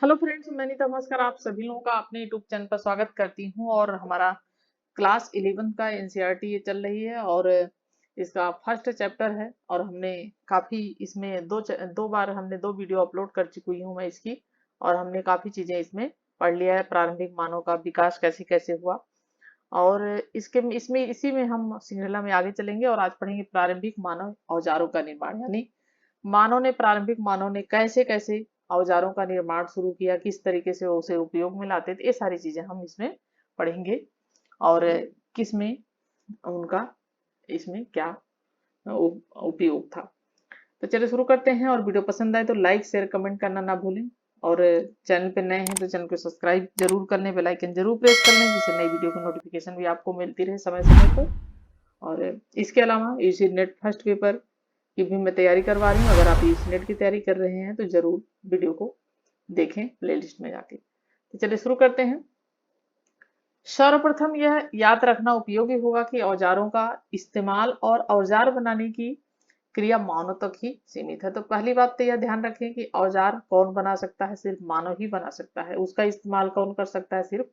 Hello friends, मैं नीता भास्कर आप सभी लोगों का अपने यूट्यूब चैनल पर स्वागत करती हूँ। और हमारा क्लास 11 का एनसीईआरटी ये चल रही है और इसका फर्स्ट चैप्टर है। और हमने काफ़ी इसमें दो बार हमने दो वीडियो अपलोड कर चुकी हूँ मैं इसकी। और हमने काफ़ी चीज़ें इसमें पढ़ लिया है, प्रारंभिक मानव का विकास कैसे कैसे हुआ। और इसके इसमें इसी में हम श्रृंखला में आगे चलेंगे और आज पढ़ेंगे प्रारंभिक मानव औजारों का निर्माण, यानी प्रारंभिक मानव ने कैसे कैसे औजारों का निर्माण शुरू किया, किस तरीके से वो उसे उपयोग में लाते थे, ये सारी चीजें हम इसमें पढ़ेंगे। और किस में उनका इसमें क्या उपयोग था। तो चलिए शुरू करते हैं। और वीडियो पसंद आए तो लाइक शेयर कमेंट करना ना भूलें। और चैनल पे नए हैं तो चैनल को सब्सक्राइब जरूर कर लें, बेल आइकन जरूर प्रेस कर लें, जिससे नई वीडियो की नोटिफिकेशन भी आपको मिलती रहे समय समय पर। और इसके अलावा यूजी नेट फर्स्ट पेपर की भी मैं तैयारी करवा रही हूँ। अगर आप यूजी नेट की तैयारी कर रहे हैं तो जरूर वीडियो को देखें प्लेलिस्ट में जाके। तो चलिए शुरू करते हैं। सर्वप्रथम यह याद रखना उपयोगी होगा कि औजारों का इस्तेमाल और औजार बनाने की क्रिया मानव तक ही सीमित है। तो पहली बात तो यह ध्यान रखें कि औजार कौन बना सकता है, सिर्फ मानव ही बना सकता है। उसका इस्तेमाल कौन कर सकता है, सिर्फ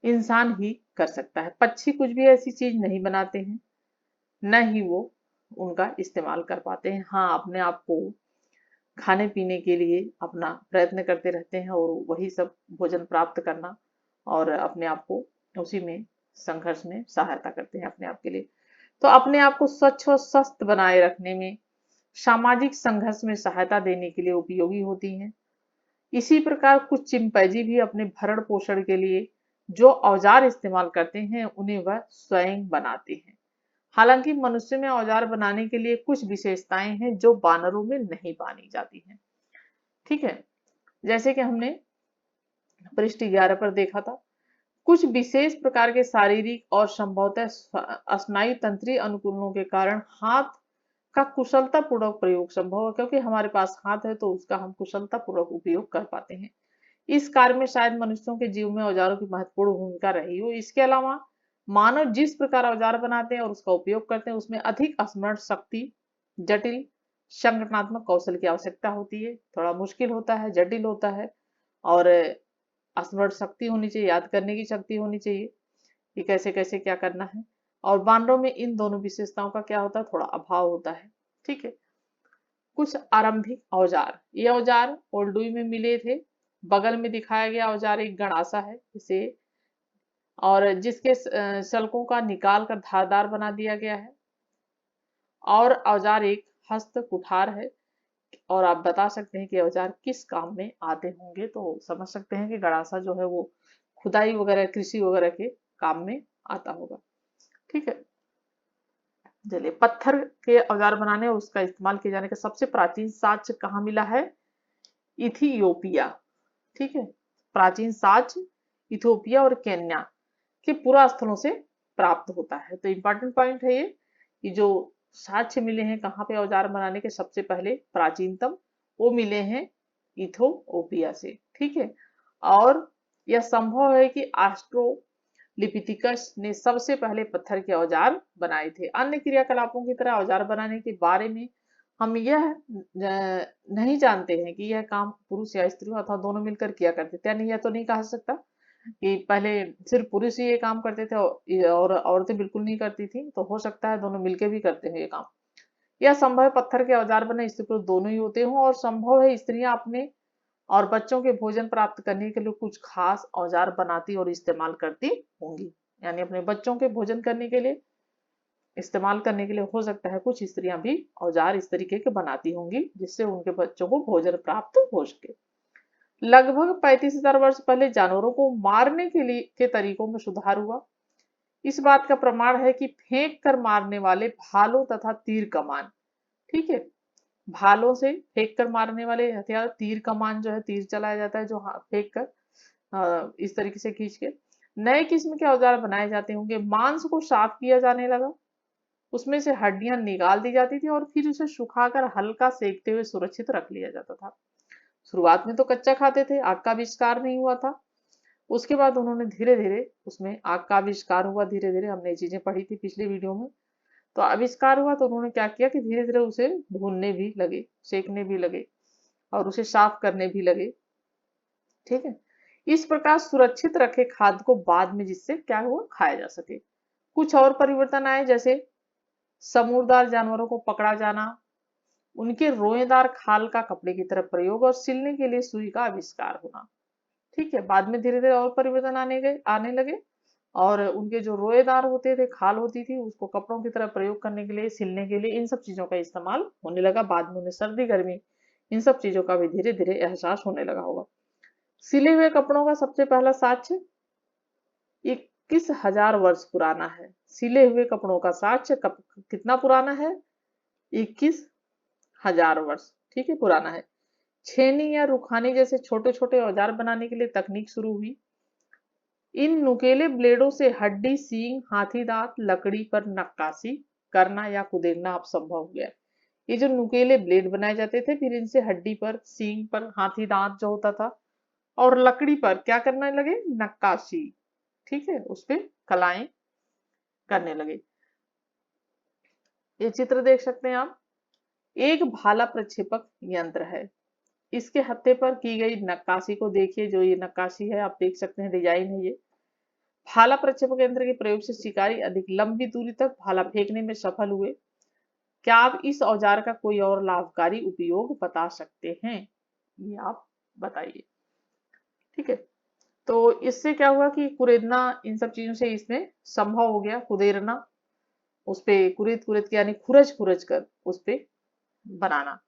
इंसान ही कर सकता है। पक्षी कुछ भी ऐसी चीज नहीं बनाते हैं, न ही वो उनका इस्तेमाल कर पाते हैं। हाँ, अपने आप को खाने पीने के लिए अपना प्रयत्न करते रहते हैं और वही सब भोजन प्राप्त करना और अपने आप को उसी में संघर्ष में सहायता करते हैं अपने आप के लिए। तो अपने आप को स्वच्छ और स्वस्थ बनाए रखने में, सामाजिक संघर्ष में सहायता देने के लिए उपयोगी होती हैं। इसी प्रकार कुछ चिंपैंजी भी अपने भरण पोषण के लिए जो औजार इस्तेमाल करते हैं उन्हें वह स्वयं बनाते हैं। हालांकि मनुष्य में औजार बनाने के लिए कुछ विशेषताएं हैं जो बानरों में नहीं पानी जाती हैं। ठीक है, जैसे कि हमने पृष्ठ 11 पर देखा था, कुछ विशेष प्रकार के शारीरिक और संभवतः स्नायु तंत्रीय अनुकूलनों के कारण हाथ का कुशलता पूर्वक प्रयोग संभव है। क्योंकि हमारे पास हाथ है तो उसका हम कुशलता पूर्वक उपयोग कर पाते हैं। इस कार्य में शायद मनुष्यों के जीव में औजारों की महत्वपूर्ण भूमिका रही हो। इसके अलावा मानव जिस प्रकार औजार बनाते हैं और उसका उपयोग करते हैं उसमें अधिक स्मरण शक्ति, जटिल संगठनात्मक कौशल की आवश्यकता होती है। थोड़ा मुश्किल होता है, जटिल होता है। और स्मरण शक्ति होनी चाहिए, याद करने की शक्ति होनी चाहिए कि कैसे कैसे क्या करना है। और बानरों में इन दोनों विशेषताओं का क्या होता है, थोड़ा अभाव होता है। ठीक है, कुछ आरंभिक औजार। ये औजार ओल्डुई में मिले थे। बगल में दिखाया गया औजार एक गणासा है इसे, और जिसके सल्कों का निकाल कर धारदार बना दिया गया है। और औजार एक हस्त कुठार है। और आप बता सकते हैं कि औजार किस काम में आते होंगे, तो समझ सकते हैं कि गड़ासा जो है वो खुदाई वगैरह, कृषि वगैरह के काम में आता होगा। ठीक है, चलिए पत्थर के औजार बनाने और उसका इस्तेमाल किए जाने का सबसे प्राचीन साक्ष्य कहाँ मिला है? इथियोपिया। ठीक है, प्राचीन साक्ष्य इथियोपिया और केन्या के पुरा स्थलों से प्राप्त होता है। तो इंपॉर्टेंट पॉइंट है ये कि जो साक्ष्य मिले हैं कहाँ पे औजार बनाने के सबसे पहले प्राचीनतम, वो मिले हैं इथोपिया से। ठीक है, और यह संभव है कि ऑस्ट्रोलिपिथिकस ने सबसे पहले पत्थर के औजार बनाए थे। अन्य क्रियाकलापों की तरह औजार बनाने के बारे में हम यह नहीं जानते हैं कि यह काम पुरुष या स्त्री अथवा दोनों मिलकर किया करते थे। नहीं, यह तो नहीं कहा सकता कि पहले सिर्फ पुरुष ही ये काम करते थे और औरतें बिल्कुल नहीं करती थी। तो हो सकता है दोनों मिलकर भी करते हैं ये काम। यह संभव है पत्थर के औजार बने स्त्री पुरुष दोनों ही होते हों। और संभव है स्त्रियां अपने और बच्चों के भोजन प्राप्त करने के लिए कुछ खास औजार बनाती और इस्तेमाल करती होंगी। यानी अपने बच्चों के भोजन करने के लिए, इस्तेमाल करने के लिए हो सकता है कुछ स्त्रियां भी औजार इस तरीके के बनाती होंगी जिससे उनके बच्चों को भोजन प्राप्त हो सके। लगभग 35,000 वर्ष पहले जानवरों को मारने के लिए के तरीकों में सुधार हुआ। इस बात का प्रमाण है कि फेंक कर मारने वाले भालों तथा तीर कमान। ठीक है, भालों से फेंक कर मारने वाले हथियार, तीर कमान जो है तीर चलाया जाता है जो फेंक कर इस तरीके से खींच के नए किस्म के औजार बनाए जाते होंगे। मांस को साफ किया जाने लगा, उसमें से हड्डियां निकाल दी जाती थी और फिर उसे सुखाकर हल्का सेकते हुए सुरक्षित रख लिया जाता था। शुरुआत में तो कच्चा खाते थे, आग का आविष्कार नहीं हुआ था। उसके बाद उन्होंने धीरे धीरे उसमें आग का आविष्कार हुआ। धीरे धीरे हमने ये चीजें पढ़ी थी पिछले वीडियो में। तो आविष्कार हुआ तो उन्होंने क्या किया कि धीरे धीरे उसे भूनने भी लगे, सेकने भी लगे और उसे साफ करने भी लगे। ठीक है। इस प्रकार सुरक्षित रखे खाद्य को बाद में जिससे क्या हुआ खाया जा सके। कुछ और परिवर्तन आए, जैसे समूरदार जानवरों को पकड़ा जाना, उनके रोएदार खाल का कपड़े की तरह प्रयोग और सिलने के लिए सुई का आविष्कार होना। ठीक है, बाद में धीरे धीरे और परिवर्तन आने लगे, और उनके जो रोएदार होते थे, खाल होती थी, उसको कपड़ों की तरह प्रयोग करने के लिए, सिलने के लिए, इन सब चीजों का इस्तेमाल होने लगा। बाद में उन्हें सर्दी गर्मी इन सब चीजों का भी धीरे धीरे एहसास होने लगा होगा। सिले हुए कपड़ों का सबसे पहला साक्ष्य 21,000 वर्ष पुराना है। सिले हुए कपड़ों का साक्ष्य कितना पुराना है? 21,000 वर्ष, ठीक है, पुराना है। छेनी या रुखानी जैसे छोटे छोटे औजार बनाने के लिए तकनीक शुरू हुई। इन नुकीले ब्लेडों से हड्डी, सींग, हाथी दांत, लकड़ी पर नक्काशी करना या कुदेरना अब संभव हो गया। ये जो नुकीले ब्लेड बनाए जाते थे, फिर इनसे हड्डी पर, सींग पर, हाथी दांत जो होता था, और लकड़ी पर क्या करने लगे? नक्काशी, ठीक है, उस पे कलाएं करने लगे। ये चित्र देख सकते हैं आप, एक भाला प्रक्षेपक यंत्र है। इसके हत्थे पर की गई नक्काशी को देखिए, जो ये नक्काशी है आप देख सकते हैं, डिजाइन है ये। भाला प्रक्षेपक यंत्र के प्रयोग से शिकारी अधिक लंबी दूरी तक भाला फेंकने में सफल हुए। क्या आप इस औजार का कोई और लाभकारी उपयोग बता सकते हैं? ये आप बताइए। ठीक है, तो इससे क्या हुआ कि कुरेदना, इन सब चीजों से इसमें संभव हो गया। कुदेरना, उस पे कुरेद कुरेद के यानी खुरच खुरच कर उस पे बनाना।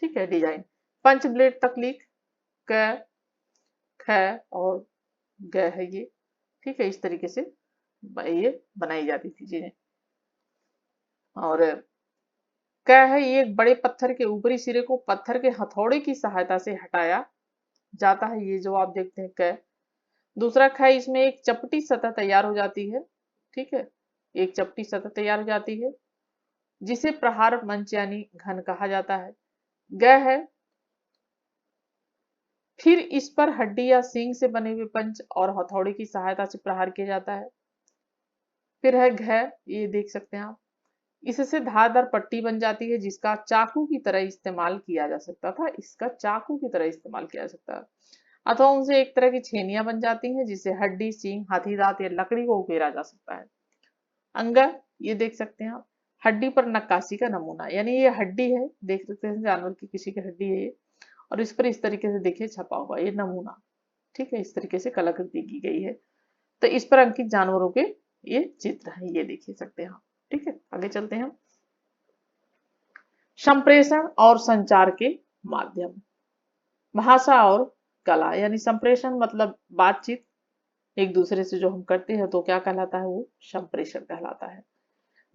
ठीक है, डिजाइन। पंच ब्लेड तकलीफ, क, ख और ग है ये। ठीक है, इस तरीके से ये बनाई जाती थी चीजें। और क है, ये एक बड़े पत्थर के ऊपरी सिरे को पत्थर के हथौड़े की सहायता से हटाया जाता है, ये जो आप देखते हैं क। दूसरा ख, इसमें एक चपटी सतह तैयार हो जाती है। ठीक है, एक चपटी सतह तैयार हो जाती है जिसे प्रहार मंच यानी घन कहा जाता है। ग है, फिर इस पर हड्डी या सींग से बने हुए पंच और हथौड़े की सहायता से प्रहार किया जाता है। फिर है घ, ये देख सकते हैं आप, इससे धारदार पट्टी बन जाती है जिसका चाकू की तरह इस्तेमाल किया जा सकता था। इसका चाकू की तरह इस्तेमाल किया जा सकता है, अथवा उनसे एक तरह की छेनियां बन जाती हैं जिससे हड्डी, सींग, हाथी दांत या लकड़ी को उकेरा जा सकता है। अंग, ये देख सकते हैं आप, हड्डी पर नक्काशी का नमूना, यानी ये हड्डी है, देख सकते हैं जानवर की किसी की हड्डी है ये, और इस पर इस तरीके से देखिए छपा हुआ ये नमूना। ठीक है, इस तरीके से कलाकृति की गई है। तो इस पर अंकित जानवरों के ये चित्र है, ये देख सकते हैं आप। ठीक है, आगे चलते हैं। संप्रेषण और संचार के माध्यम, भाषा और कला, यानी संप्रेषण मतलब बातचीत एक दूसरे से जो हम करते हैं, तो क्या कहलाता है? वो संप्रेषण कहलाता है।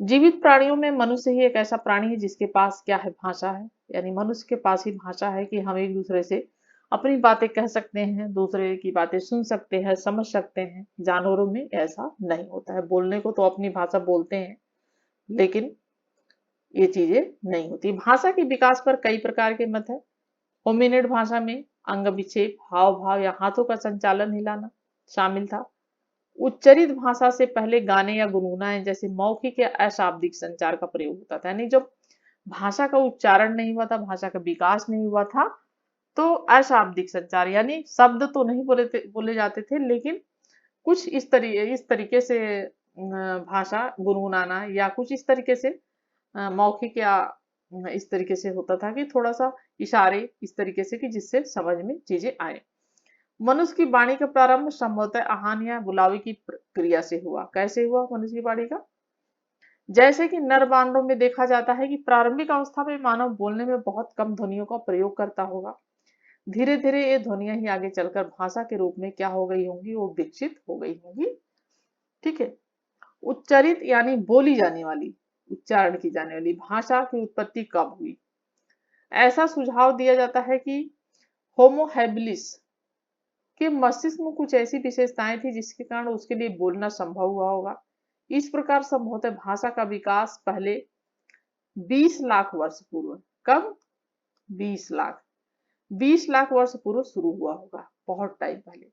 जीवित प्राणियों में मनुष्य ही एक ऐसा प्राणी है जिसके पास क्या है? भाषा है। यानी मनुष्य के पास ही भाषा है कि हम एक दूसरे से अपनी बातें कह सकते हैं, दूसरे की बातें सुन सकते हैं, समझ सकते हैं। जानवरों में ऐसा नहीं होता है। बोलने को तो अपनी भाषा बोलते हैं, लेकिन ये चीजें नहीं होती। भाषा के विकास पर कई प्रकार के मत है। होमिनिड भाषा में अंग विक्षेप, हाव भाव या हाथों का संचालन, हिलाना शामिल था। उच्चरित भाषा से पहले गाने या गुनगुनाए जैसे मौखिक या अशाब्दिक संचार का प्रयोग होता था। यानी जब भाषा का उच्चारण नहीं हुआ था, भाषा का विकास नहीं हुआ था, तो अशाब्दिक संचार यानी शब्द तो नहीं बोले जाते थे, लेकिन कुछ इस तरीके से भाषा गुनगुनाना या कुछ इस तरीके से मौखिक या इस तरीके से होता था कि थोड़ा सा इशारे इस तरीके से कि जिससे समझ में चीजें आए। मनुष्य की वाणी का प्रारंभ संभवतः आहान या बुलावे की प्रक्रिया से हुआ। कैसे हुआ मनुष्य की वाणी का? जैसे कि नर बानरों में देखा जाता है कि प्रारंभिक अवस्था में मानव बोलने में बहुत कम ध्वनियों का प्रयोग करता होगा। धीरे धीरे ये ध्वनियां ही आगे चलकर भाषा के रूप में क्या हो गई होंगी? वो विकसित हो गई होंगी। ठीक है, उच्चरित यानी बोली जाने वाली, उच्चारण की जाने वाली भाषा की उत्पत्ति कब हुई? ऐसा सुझाव दिया जाता है कि होमो हैबिलिस के मस्तिष्क में कुछ ऐसी विशेषताएं थी जिसके कारण उसके लिए बोलना संभव हुआ होगा। इस प्रकार संभवतः भाषा का विकास पहले 20 लाख वर्ष पूर्व, कब? 20 लाख 20 लाख वर्ष पूर्व शुरू हुआ होगा, बहुत टाइम पहले।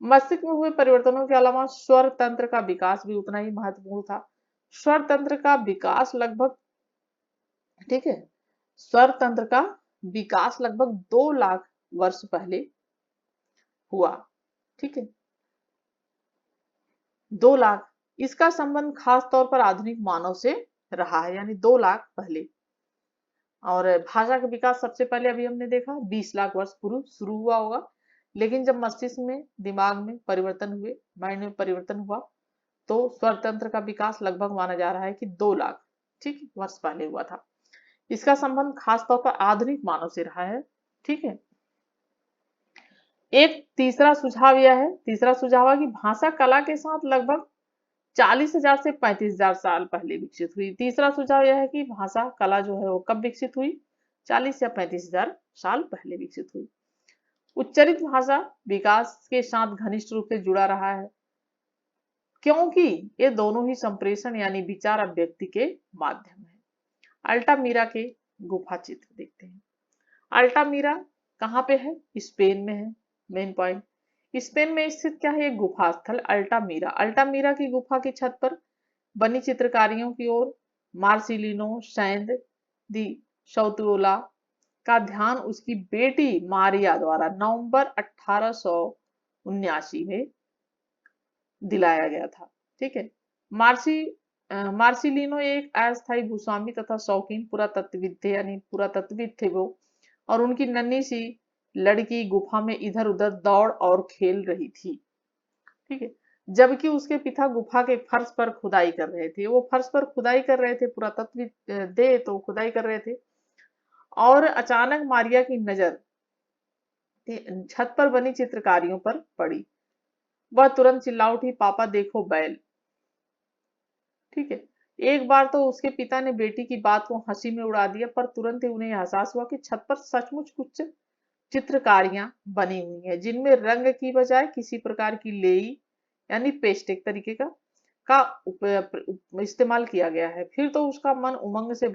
मस्तिष्क में हुए परिवर्तनों के अलावा स्वर तंत्र का विकास भी उतना ही महत्वपूर्ण था। स्वर तंत्र का विकास लगभग, ठीक है, स्वर तंत्र का विकास लगभग 2 लाख वर्ष पहले हुआ। ठीक है, 2 लाख, इसका संबंध खास तौर पर आधुनिक मानव से रहा है, यानी 2 लाख पहले। और भाषा का विकास सबसे पहले अभी हमने देखा 20 लाख वर्ष पूर्व शुरू हुआ होगा, लेकिन जब मस्तिष्क में, दिमाग में परिवर्तन हुए, माइंड में परिवर्तन हुआ, तो स्वर तंत्र का विकास लगभग माना जा रहा है कि 2 लाख, ठीक है, वर्ष पहले हुआ था। इसका संबंध खास तौर पर आधुनिक मानव से रहा है। ठीक है, एक तीसरा सुझाव यह है, तीसरा सुझाव है कि भाषा कला के साथ लगभग 40,000 से 35,000 साल पहले विकसित हुई। तीसरा सुझाव यह है कि भाषा कला जो है वो कब विकसित हुई, 40 या 35,000 साल पहले विकसित हुई। उच्चरित भाषा विकास के साथ घनिष्ठ रूप से जुड़ा रहा है, क्योंकि ये दोनों ही संप्रेषण यानी विचार अभिव्यक्ति के माध्यम है। अल्टामीरा के गुफा चित्र देखते हैं। अल्टामीरा कहाँ पे है, स्पेन में है। मेन पॉइंट, स्पेन में स्थित क्या है, एक गुफा स्थल अल्टामीरा। अल्टामीरा की गुफा की छत पर बनी चित्रकारियों की ओर मार्सिलिनो सैंद दी शौतुला का ध्यान उसकी बेटी मारिया द्वारा नवंबर 1879 में दिलाया गया था। ठीक है, मार्सिलिनो एक अस्थायी भूस्वामी तथा शौकीन पुरातत्वविद थे, यानी पुरातत्वविद थे वो, और उनकी नन्ही सी लड़की गुफा में इधर उधर दौड़ और खेल रही थी। ठीक है, जबकि उसके पिता गुफा के फर्श पर खुदाई कर रहे थे। वो फर्श पर खुदाई कर रहे थे, पुरातत्वविद दे तो खुदाई कर रहे थे, और अचानक मारिया की नजर छत पर बनी चित्रकारियों पर पड़ी। वह तुरंत चिल्ला उठी, पापा देखो बैल। ठीक है, एक बार तो उसके पिता ने बेटी की बात को हंसी में उड़ा दिया, पर तुरंत ही उन्हें एहसास हुआ कि छत पर सचमुच कुछ चित्रकारियां बनी हुई हैं, जिनमें रंग की बजाय किसी प्रकार की लेई यानी पेस्ट एक तरीके का इस्तेमाल किया गया है। फिर तो उसका मन उमंग से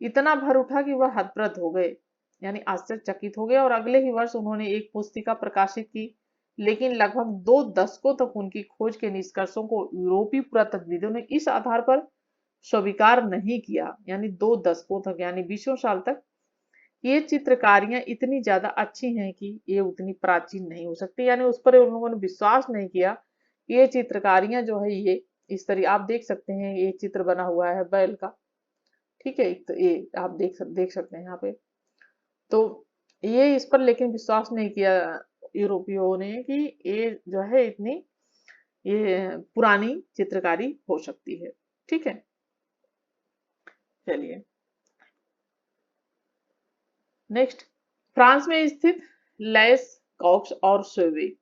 इतना भर उठा कि वह हतप्रभ हो गए, यानी आश्चर्यचकित हो गए, और अगले ही वर्ष उन्होंने एक पुस्तिका प्रकाशित की। लेकिन लगभग 2 दशकों तक उनकी खोज के निष्कर्षों को यूरोपीय पुरातत्वविदों ने इस आधार पर स्वीकार नहीं किया, यानी 2 दशकों तक, यानी 20 साल तक, ये चित्रकारियां इतनी ज्यादा अच्छी हैं कि ये उतनी प्राचीन नहीं हो सकती, यानी उस पर उन लोगों ने विश्वास नहीं किया। ये चित्रकारियां जो है ये इस तरह आप देख सकते हैं, ये चित्र बना हुआ है बैल का। ठीक है, तो ये आप देख सकते हैं यहाँ पे। तो ये इस पर लेकिन विश्वास नहीं किया यूरोपियों ने कि ये जो है इतनी ये पुरानी चित्रकारी हो सकती है। ठीक है, चलिए नेक्स्ट, फ्रांस में स्थित लेस कॉक्स और सोवे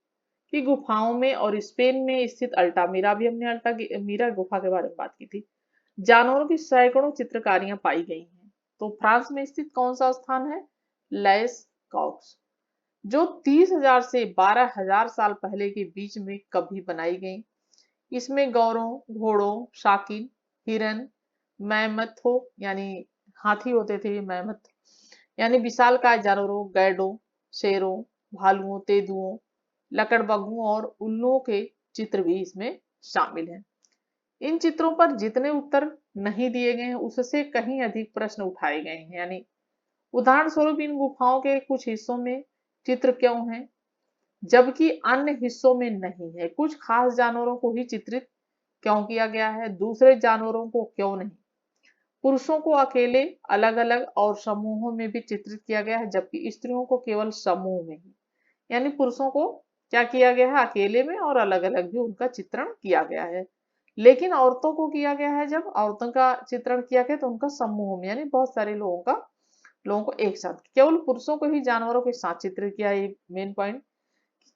की गुफाओं में और स्पेन में स्थित अल्टामीरा, भी हमने अल्टामीरा गुफा के बारे में बात की थी, जानवरों की सैकड़ों चित्रकारियां पाई गई हैं। तो फ्रांस में स्थित कौन सा स्थान है, लेस कॉक्स, जो 30,000 से 12,000 साल पहले के बीच में कभी बनाई गई। इसमें गौरों, घोड़ों, शाकिन, हिरन, मैमथों यानी हाथी होते थे, मैमथ यानी विशालकाय जानवरों, गैडों, शेरों, भालुओं, तेंदुओं, लकड़बग्घों और उल्लुओं के चित्र भी इसमें शामिल हैं। इन चित्रों पर जितने उत्तर नहीं दिए गए हैं, उससे कहीं अधिक प्रश्न उठाए गए हैं। यानी उदाहरण स्वरूप इन गुफाओं के कुछ हिस्सों में चित्र क्यों हैं, जबकि अन्य हिस्सों में नहीं है। कुछ खास जानवरों को ही चित्रित क्यों किया गया है, दूसरे जानवरों को क्यों नहीं। पुरुषों को अकेले, अलग अलग और समूहों में भी चित्रित किया गया है, जबकि स्त्रियों को केवल समूह में ही। यानी पुरुषों को क्या किया गया है, अकेले में और अलग अलग भी उनका चित्रण किया गया है। लेकिन औरतों को किया गया है, जब औरतों का चित्रण किया गया तो उनका समूह में, यानी बहुत सारे लोगों को एक साथ। केवल पुरुषों को ही जानवरों के साथ चित्रित किया, ये मेन पॉइंट,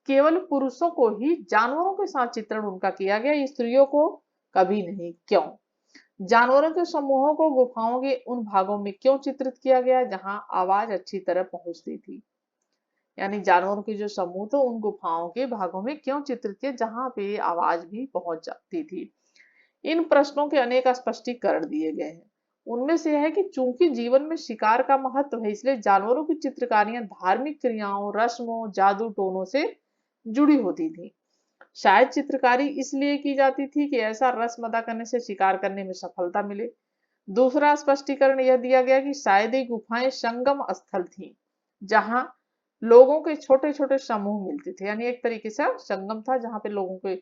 केवल पुरुषों को ही जानवरों के साथ चित्रण उनका किया गया, स्त्रियों को कभी नहीं। क्यों? जानवरों के समूहों को गुफाओं के उन भागों में क्यों चित्रित किया गया जहां आवाज अच्छी तरह पहुंचती थी। यानी जानवरों के जो समूह थे उन गुफाओं के भागों में क्यों चित्रित किए जहां पे आवाज भी पहुंच जाती थी। इन प्रश्नों के अनेक स्पष्टीकरण दिए गए हैं। उनमें से यह है कि चूंकि जीवन में शिकार का महत्व है, इसलिए जानवरों की चित्रकारियां धार्मिक क्रियाओं, रस्मों, जादू टोनों से जुड़ी होती थी। शायद चित्रकारी इसलिए की जाती थी कि ऐसा रस्म अदा करने से शिकार करने में सफलता मिले। दूसरा स्पष्टीकरण यह दिया गया कि शायद ये गुफाएं संगम स्थल थीं, जहां लोगों के छोटे छोटे समूह मिलते थे, यानी एक तरीके से संगम था जहाँ पे लोगों के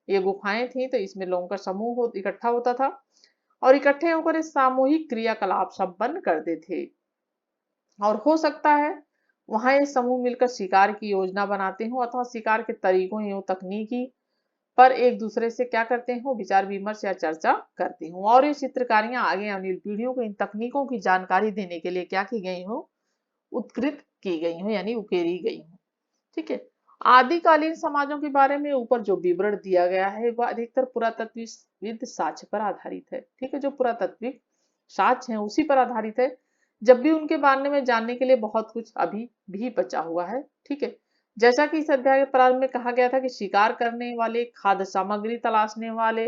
ये गुफाएं थी, तो इसमें लोगों का समूह इकट्ठा होता था और इकट्ठे होकर इस सामूहिक क्रियाकलाप संपन्न करते थे। और हो सकता है वहां ये समूह मिलकर शिकार की योजना बनाते हो अथवा शिकार के तरीकों एवं तकनीकी पर एक दूसरे से क्या करते हो, विचार विमर्श या चर्चा करते हो। और ये चित्रकारियां आगे आने वाली पीढ़ियों को इन तकनीकों की जानकारी देने के लिए क्या की गई हो, उत्कृत की गई हो, यानी उकेरी गई हो। ठीक है। आदिकालीन समाजों के बारे में ऊपर जो विवरण दिया गया है वह अधिकतर पुरातत्वविद साक्ष्य पर आधारित है। ठीक है, जो पुरातत्विक साक्ष्य है उसी पर आधारित है, जब भी उनके बारे में जानने के लिए बहुत कुछ अभी भी बचा हुआ है। ठीक है, जैसा कि इस अध्याय के प्रारंभ में कहा गया था कि शिकार करने वाले, खाद्य सामग्री तलाशने वाले,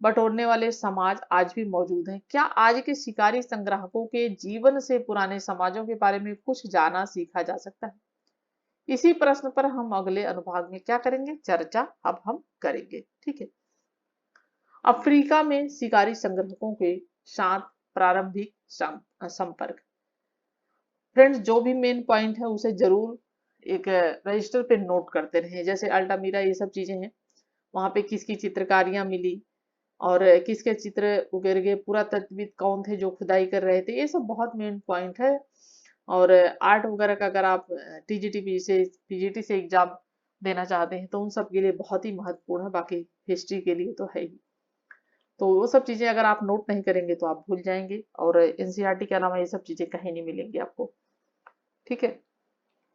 बटोरने वाले समाज आज भी मौजूद हैं। क्या आज के शिकारी संग्राहकों के जीवन से पुराने समाजों के बारे में कुछ जाना सीखा जा सकता है? इसी प्रश्न पर हम अगले अनुभाग में क्या करेंगे, चर्चा अब हम करेंगे। ठीक है। अफ्रीका में शिकारी संग्राहकों के साथ प्रारंभिक संपर्क। फ्रेंड्स, जो भी मेन पॉइंट है उसे जरूर एक रजिस्टर पे नोट करते रहे। जैसे अल्टामीरा, ये सब चीजें हैं, वहां पे किसकी चित्रकारियां मिली और किसके चित्र उकेर गए, पुरातत्वविद कौन थे जो खुदाई कर रहे थे, ये सब बहुत मेन पॉइंट है। और आर्ट वगैरह का अगर आप टीजीटी से, पीजीटी से एग्जाम देना चाहते हैं तो उन सब के लिए बहुत ही महत्वपूर्ण है, बाकी हिस्ट्री के लिए तो है ही। तो वो सब चीजें अगर आप नोट नहीं करेंगे तो आप भूल जाएंगे, और एनसीईआरटी के अलावा ये सब चीजें कहीं नहीं मिलेंगी आपको। ठीक है,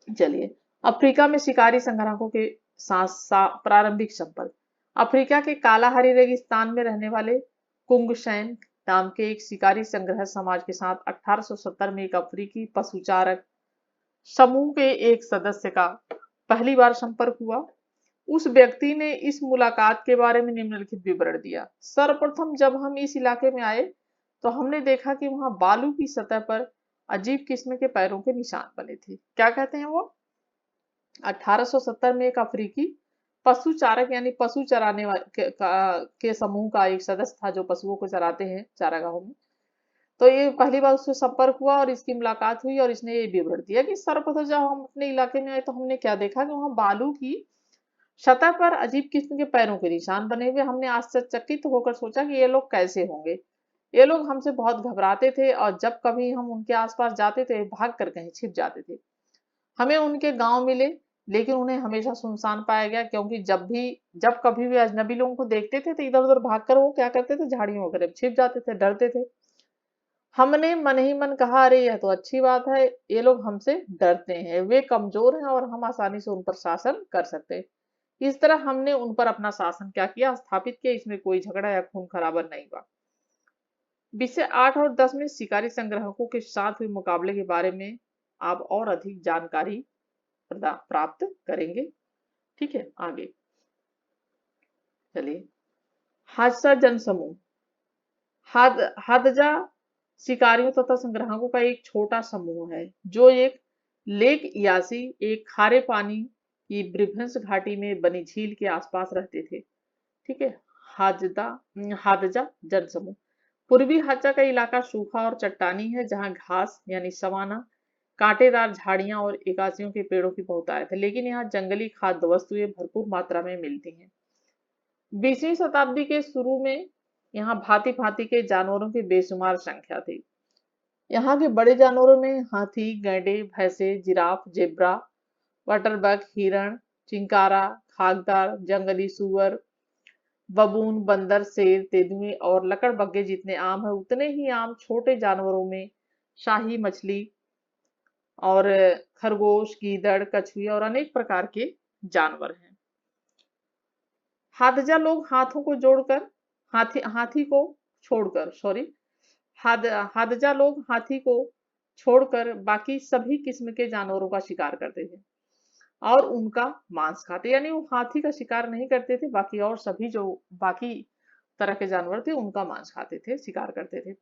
चलिए। अफ्रीका में शिकारी संग्राहकों के साथ प्रारंभिक संपर्क। अफ्रीका के कालाहारी रेगिस्तान में रहने वाले कुंगशैन नाम के एक शिकारी संग्रह समाज के साथ 1870 में एक अफ्रीकी पशुचारक समूह के एक सदस्य का पहली बार संपर्क हुआ। उस व्यक्ति ने इस मुलाकात के बारे में निम्नलिखित विवरण दिया। सर्वप्रथम जब हम इस इलाके में आए तो हमने देखा कि वहां बालू की सतह पर अजीब किस्म के पैरों के निशान बने थे। क्या कहते हैं वो? 1870 में एक अफ्रीकी पशु चारक यानी पशु चराने के समूह का एक सदस्य था जो पशुओं को चराते हैं चारागाहों में। तो ये पहली बार उससे संपर्क हुआ और इसकी मुलाकात हुई और इसने ये विवरण दिया कि सर्वप्रथम जब हम अपने इलाके में आए तो हमने क्या देखा कि वहां बालू की सतह पर अजीब किस्म के पैरों के निशान बने हुए। हमने आश्चर्यचकित होकर सोचा कि ये लोग कैसे होंगे। ये लोग हमसे बहुत घबराते थे और जब कभी हम उनके आसपास जाते थे भाग कर कहीं छिप जाते थे। हमें उनके गांव मिले लेकिन उन्हें हमेशा सुनसान पाया गया, क्योंकि जब कभी भी अजनबी लोगों को देखते थे तो इधर उधर भागकर वो क्या करते थे, झाड़ियों वगैरह में छिप जाते थे, डरते थे। हमने मन ही मन कहा, अरे यह तो अच्छी बात है, ये लोग हमसे डरते हैं, वे कमजोर हैं और हम आसानी से उन पर शासन कर सकते हैं। इस तरह हमने उन पर अपना शासन क्या किया, स्थापित किया। इसमें कोई झगड़ा या खून खराबा नहीं हुआ। विषय 8 और 10 में शिकारी संग्राहकों के साथ हुए मुकाबले के बारे में आप और अधिक जानकारी प्राप्त करेंगे। ठीक है, आगे चलिए। हादसा जनसमूह। हादजा शिकारियों तथा संग्राहकों का एक छोटा समूह है जो एक लेक यासी, एक खारे पानी की ब्रिभंस घाटी में बनी झील के आसपास रहते थे। ठीक है। हादजा हादजा जनसमूह। पूर्वी हादजा का इलाका सूखा और चट्टानी है जहां घास यानी सवाना, कांटेदार झाड़ियां और एकासियों के पेड़ों की बहुतायत है, लेकिन यहाँ जंगली खाद्य वस्तुएं भरपूर मात्रा में मिलती हैं। 20वीं शताब्दी के शुरू में यहाँ भांति भांति के जानवरों की बेशुमार संख्या थी। यहाँ के बड़े जानवरों में हाथी, गैंडे, भैंसे, जिराफ, जेब्रा, वाटरबग, हिरण, चिंकारा, खागदार, जंगली सुअर, बबून, बंदर, शेर, तेंदुए और लकड़बग्गे जितने आम है उतने ही आम छोटे जानवरों में शाही मछली और खरगोश, गीदड़, कछुए और अनेक प्रकार के जानवर हैं। हादजा लोग हाथों को जोड़कर हाथी को छोड़कर सॉरी हादजा लोग हाथी को छोड़कर बाकी सभी किस्म के जानवरों का शिकार करते थे और उनका मांस खाते, यानी वो हाथी का शिकार नहीं करते थे, बाकी और सभी जो बाकी तरह के जानवर थे उनका मांस खाते थे, शिकार करते थे।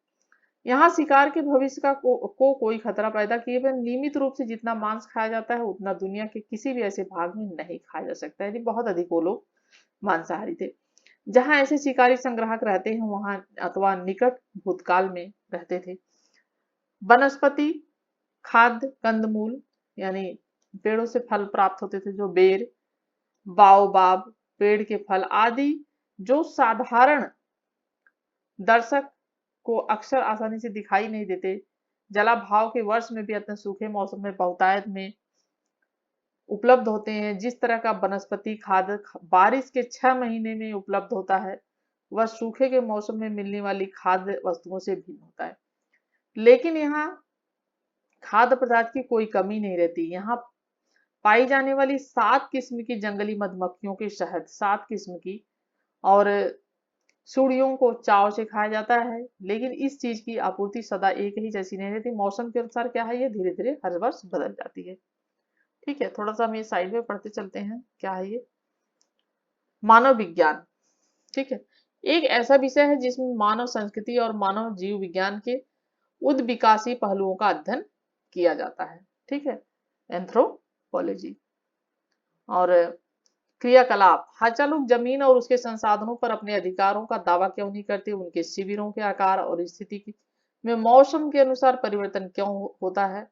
यहाँ शिकार के भविष्य को कोई खतरा पैदा किए बिना नियमित रूप से जितना मांस खाया जाता है उतना दुनिया के किसी भी ऐसे भाग में नहीं खाया जा सकता, यानी बहुत अधिक वो लोग मांसाहारी थे। जहां ऐसे शिकारी संग्राहक रहते हैं वहां अथवा निकट भूतकाल में रहते थे, वनस्पति, खाद्य, कंदमूल यानी पेड़ों से फल प्राप्त होते थे, जो बेर, बाओबाब, पेड़ के फल आदि, जो साधारण दर्शक को अक्सर आसानी से दिखाई नहीं देते। जलाभाव के वर्ष में भी अत्यंत सूखे मौसम में बहुतायत में उपलब्ध होते हैं। जिस तरह का वनस्पति खाद्य बारिश के 6 महीने में उपलब्ध होता है, वह सूखे के मौसम में मिलने वाली खाद्य वस्तुओं से भिन्न होता है। लेकिन यहाँ खाद्य पदार्थ की कोई कमी नहीं रहती। यहाँ पाई जाने वाली 7 किस्म की जंगली मधुमक्खियों के शहद, 7 किस्म की, और सुड़ियों को चाव से खाया जाता है। लेकिन इस चीज की आपूर्ति सदा एक ही जैसी नहीं रहती। मौसम के अनुसार क्या है, ये धीरे धीरे हर वर्ष बदल जाती है। ठीक है, थोड़ा सा हम ये साइड में पढ़ते चलते हैं। क्या है ये? मानव विज्ञान। ठीक है, एक ऐसा विषय है जिसमें मानव संस्कृति और मानव जीव विज्ञान के उद्विकासी पहलुओं का अध्ययन किया जाता है। ठीक है, एंथ्रोपोलॉजी। और क्रियाकलाप। हाचा लोग जमीन और उसके संसाधनों पर अपने अधिकारों का दावा क्यों नहीं करते? उनके शिविरों के आकार और स्थिति में मौसम के अनुसार परिवर्तन क्यों होता है?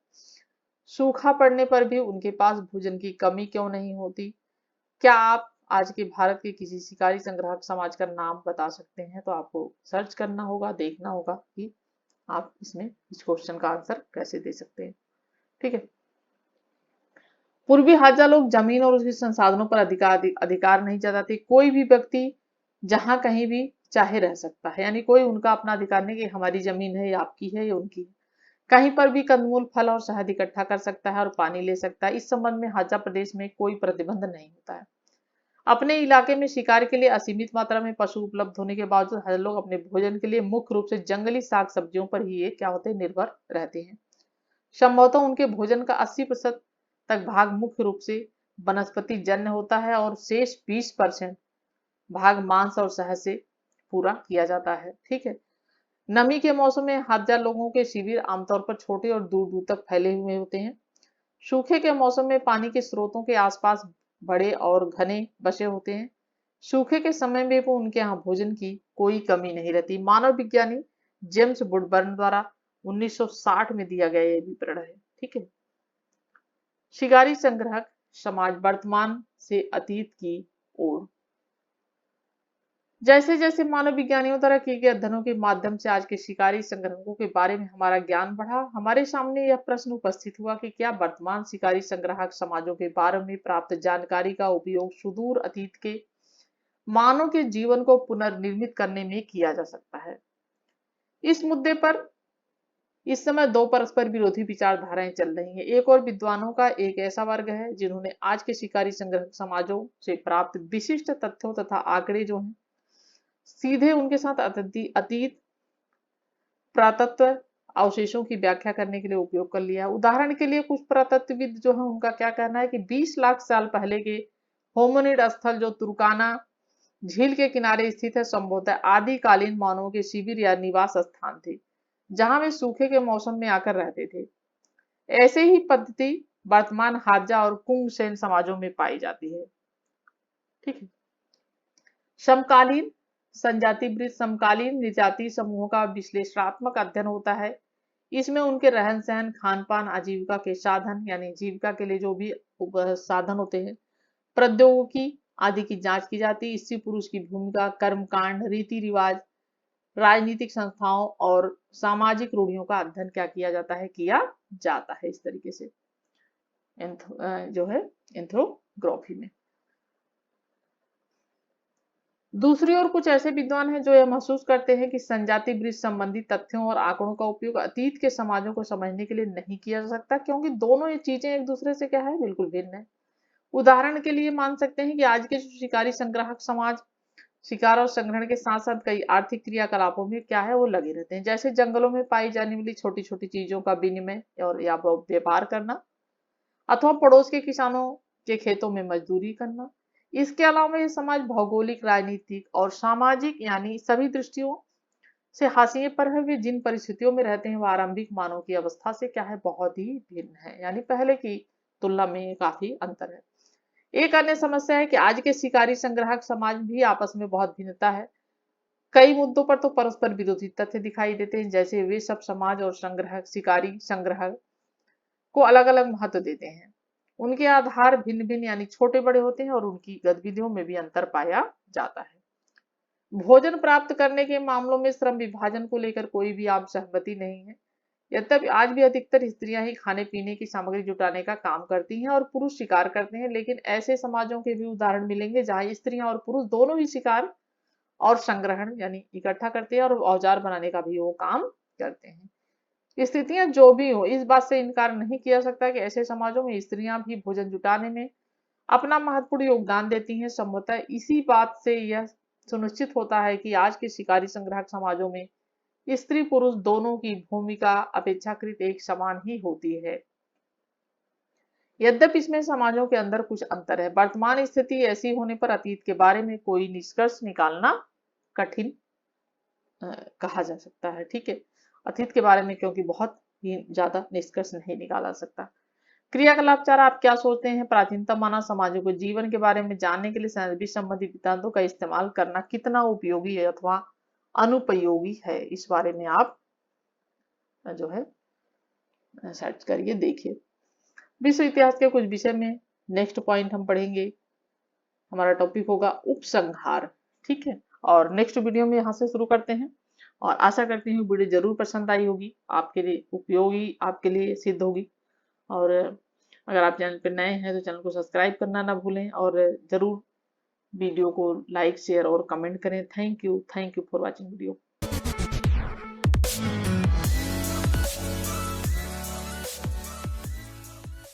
सूखा पड़ने पर भी उनके पास भोजन की कमी क्यों नहीं होती? क्या आप आज के भारत के किसी शिकारी संग्राहक समाज का नाम बता सकते हैं? तो आपको सर्च करना होगा, देखना होगा कि आप इसमें इस क्वेश्चन का आंसर कैसे दे सकते हैं। ठीक है, पूर्वी हाजा लोग जमीन और उसके संसाधनों पर अधिकार नहीं जताते। कोई भी व्यक्ति जहां कहीं भी चाहे रह सकता है, यानी कोई उनका अपना अधिकार नहीं कि हमारी जमीन है या आपकी है या उनकी है। कहीं पर भी कंदमूल, फल और शहद इकट्ठा कर सकता है और पानी ले सकता है। इस संबंध में हाजा प्रदेश में कोई प्रतिबंध नहीं होता है। अपने इलाके में शिकार के लिए असीमित मात्रा में पशु उपलब्ध होने के बावजूद हाजा लोग अपने भोजन के लिए मुख्य रूप से जंगली साग सब्जियों पर ही ये क्या होते हैं, निर्भर रहते हैं। संभवतः उनके भोजन का 80% तक भाग मुख्य रूप से वनस्पति जन्य होता है और शेष 20% भाग मांस और शहद से पूरा किया जाता है। ठीक है, नमी के मौसम में हाजा लोगों के शिविर आमतौर पर छोटे और दूर दूर तक फैले हुए होते हैं। सूखे के मौसम में पानी के स्रोतों के आसपास बड़े और घने बसे होते हैं। सूखे के समय में वो उनके यहाँ भोजन की कोई कमी नहीं रहती। मानव विज्ञानी जेम्स वुडबर्न द्वारा 1960 में दिया गया यह विवरण है। ठीक है, शिकारी संग्राहक समाज वर्तमान से अतीत की ओर। जैसे जैसे मानव विज्ञानियों द्वारा किए गए अध्ययनों के माध्यम से आज के शिकारी संग्राहकों के बारे में हमारा ज्ञान बढ़ा, हमारे सामने यह प्रश्न उपस्थित हुआ कि क्या वर्तमान शिकारी संग्राहक समाजों के बारे में प्राप्त जानकारी का उपयोग सुदूर अतीत के मानव के जीवन को पुनर्निर्मित करने में किया जा सकता है? इस मुद्दे पर इस समय दो परस्पर विरोधी विचारधाराएं चल रही हैं। एक और विद्वानों का एक ऐसा वर्ग है जिन्होंने आज के शिकारी संग्राहक समाजों से प्राप्त विशिष्ट तथ्यों तथा आंकड़े जो हैं सीधे उनके साथ अतीत पुरातत्व अवशेषों की व्याख्या करने के लिए उपयोग कर लिया। उदाहरण के लिए कुछ पुरातत्वविद जो है उनका क्या कहना है कि 20 लाख साल पहले के होमिनिड स्थल जो तुर्काना झील के किनारे स्थित है, संभवतः आदिकालीन मानवों के शिविर या निवास स्थान थे जहां वे सूखे के मौसम में आकर रहते थे। ऐसे ही पद्धति वर्तमान हाजा और कुंग सेन समाजों में पाई जाती है। ठीक है, समकालीन संजाति वृत्त समकालीन निजाति समूहों का विश्लेषणात्मक अध्ययन होता है। इसमें उनके रहन सहन, खान पान, आजीविका के साधन यानी जीविका के लिए जो भी साधन होते हैं, प्रौद्योगिकी आदि की जांच की जाती है। स्त्री पुरुष की भूमिका, कर्मकांड, रीति रिवाज, राजनीतिक संस्थाओं और सामाजिक रूढ़ियों का अध्ययन क्या किया जाता है, किया जाता है इस तरीके से जो है एंथ्रोग्राफी में। दूसरी ओर कुछ ऐसे विद्वान हैं जो यह महसूस करते हैं कि संजाति वृत्त संबंधी तथ्यों और आंकड़ों का उपयोग अतीत के समाजों को समझने के लिए नहीं किया जा सकता, क्योंकि दोनों ये चीजें एक दूसरे से क्या है, बिल्कुल भिन्न है। उदाहरण के लिए मान सकते हैं कि आज के शिकारी संग्राहक समाज शिकार और संग्रहण के साथ साथ कई आर्थिक क्रियाकलापों में क्या है, वो लगे रहते हैं। जैसे जंगलों में पाई जाने वाली छोटी छोटी चीजों का विनिमय और या व्यापार करना, अथवा पड़ोस के किसानों के खेतों में मजदूरी करना। इसके अलावा ये समाज भौगोलिक, राजनीतिक और सामाजिक यानी सभी दृष्टियों से हाशिए पर है। वे जिन परिस्थितियों में रहते हैं वह आरंभिक मानव की अवस्था से क्या है, बहुत ही भिन्न है, यानी पहले की तुलना में काफी अंतर है। एक अन्य समस्या है कि आज के शिकारी संग्राहक समाज भी आपस में बहुत भिन्नता है। कई मुद्दों पर तो परस्पर विरोधी तथ्य दिखाई देते हैं, जैसे वे सब समाज और संग्राहक शिकारी संग्राहक को अलग अलग महत्व देते हैं। उनके आधार भिन्न भिन्न यानी छोटे बड़े होते हैं और उनकी गतिविधियों में भी अंतर पाया जाता है। भोजन प्राप्त करने के मामलों में श्रम विभाजन को लेकर कोई भी आप सहमति नहीं है। यद्यपि आज भी अधिकतर स्त्रियां ही खाने पीने की सामग्री जुटाने का काम करती हैं और पुरुष शिकार करते हैं, लेकिन ऐसे समाजों के भी उदाहरण मिलेंगे जहां स्त्रियां और पुरुष दोनों ही शिकार और संग्रहण यानी इकट्ठा करते हैं और औजार बनाने का भी वो काम करते हैं। स्थितियां जो भी हो, इस बात से इनकार नहीं किया सकता कि ऐसे समाजों में स्त्रियां भी भोजन जुटाने में अपना महत्वपूर्ण योगदान देती हैं। संभवतः इसी बात से यह सुनिश्चित होता है कि आज के शिकारी संग्राहक समाजों में स्त्री पुरुष दोनों की भूमिका अपेक्षाकृत एक समान ही होती है। यद्यपि इसमें समाजों के अंदर कुछ अंतर है। वर्तमान स्थिति ऐसी होने पर अतीत के बारे में कोई निष्कर्ष निकालना कठिन कहा जा सकता है। ठीक है, अतीत के बारे में क्योंकि बहुत ही ज्यादा निष्कर्ष नहीं निकाला सकता। क्रियाकलाप चार, आप क्या सोचते हैं? प्राचीनतम मानव समाजों को जीवन के बारे में जानने के लिए साइंस संबंधी सिद्धांतों का इस्तेमाल करना कितना उपयोगी है अथवा अनुपयोगी है, इस बारे में आप जो है सर्च करिए, देखिए। विश्व इतिहास के कुछ विषय में नेक्स्ट पॉइंट हम पढ़ेंगे, हमारा टॉपिक होगा उपसंहार। ठीक है, और नेक्स्ट वीडियो में यहाँ से शुरू करते हैं और आशा करती हूँ वीडियो जरूर पसंद आई होगी, आपके लिए उपयोगी आपके लिए सिद्ध होगी। और अगर आप चैनल पर नए हैं तो चैनल को सब्सक्राइब करना ना भूलें और जरूर वीडियो को लाइक शेयर और कमेंट करें। Thank you for watching video.